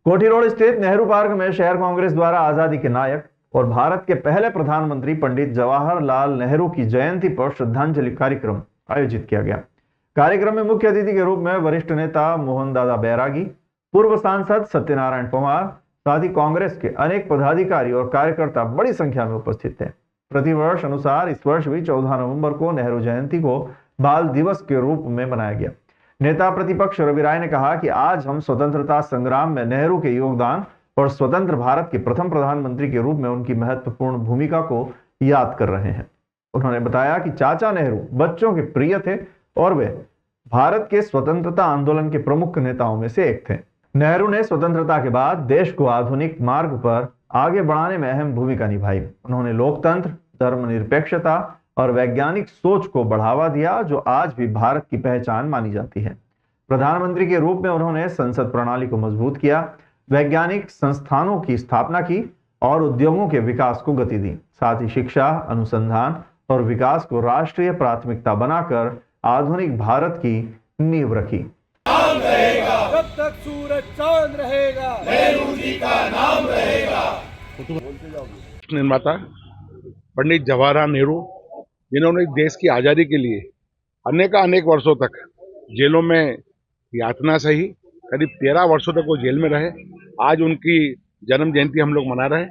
कोठी रोड स्थित नेहरू पार्क में शहर कांग्रेस द्वारा आजादी के नायक और भारत के पहले प्रधानमंत्री पंडित जवाहरलाल नेहरू की जयंती पर श्रद्धांजलि कार्यक्रम आयोजित किया गया। कार्यक्रम में मुख्य अतिथि के रूप में वरिष्ठ नेता मोहन दादा बैरागी, पूर्व सांसद सत्यनारायण पवार, साथ ही कांग्रेस के अनेक पदाधिकारी और कार्यकर्ता बड़ी संख्या में उपस्थित थे। प्रतिवर्ष अनुसार इस वर्ष भी 14 नवंबर को नेहरू जयंती को बाल दिवस के रूप में मनाया गया। नेता प्रतिपक्ष रवि राय ने कहा कि आज हम स्वतंत्रता संग्राम में नेहरू के योगदान और स्वतंत्र भारत के प्रथम प्रधानमंत्री के रूप में उनकी महत्वपूर्ण भूमिका को याद कर रहे हैं। उन्होंने बताया कि चाचा नेहरू बच्चों के प्रिय थे और वे भारत के स्वतंत्रता आंदोलन के प्रमुख नेताओं में से एक थे। नेहरू ने स्वतंत्रता के बाद देश को आधुनिक मार्ग पर आगे बढ़ाने में अहम भूमिका निभाई। उन्होंने लोकतंत्र, धर्मनिरपेक्षता और वैज्ञानिक सोच को बढ़ावा दिया, जो आज भी भारत की पहचान मानी जाती है। प्रधानमंत्री के रूप में उन्होंने संसद प्रणाली को मजबूत किया, वैज्ञानिक संस्थानों की स्थापना की और उद्योगों के विकास को गति दी। साथ ही शिक्षा, अनुसंधान और विकास को राष्ट्रीय प्राथमिकता बनाकर आधुनिक भारत की नींव रखी। नाम रहेगा जब तक सूरज चांद रहेगा, नेहरू जी का नाम रहेगा। निर्माता पंडित जवाहरलाल नेहरू, जिन्होंने देश की आज़ादी के लिए अनेक वर्षों तक जेलों में यातना सही, करीब 13 वर्षों तक वो जेल में रहे। आज उनकी जन्म जयंती हम लोग मना रहे हैं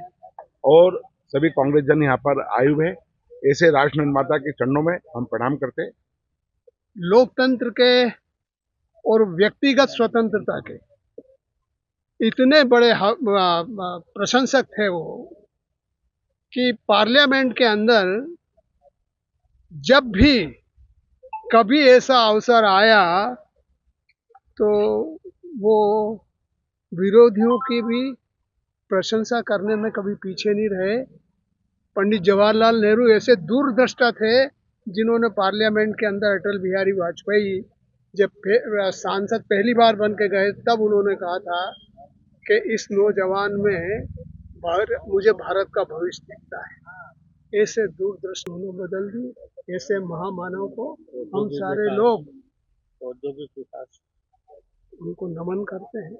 और सभी कांग्रेस जन यहाँ पर आए हुए हैं। ऐसे राष्ट्र निर्माता के चरणों में हम प्रणाम करते हैं। लोकतंत्र के और व्यक्तिगत स्वतंत्रता के इतने बड़े प्रशंसक थे वो कि पार्लियामेंट के अंदर जब भी कभी ऐसा अवसर आया तो वो विरोधियों की भी प्रशंसा करने में कभी पीछे नहीं रहे। पंडित जवाहरलाल नेहरू ऐसे दूरदृष्टा थे जिन्होंने पार्लियामेंट के अंदर अटल बिहारी वाजपेयी जब सांसद पहली बार बन के गए, तब उन्होंने कहा था कि इस नौजवान में मुझे भारत का भविष्य दिखता है। ऐसे दूरदृष्टि उन्होंने बदल दी। ऐसे महामानव को हम सारे लोग औद्योगिक विकास उनको नमन करते हैं।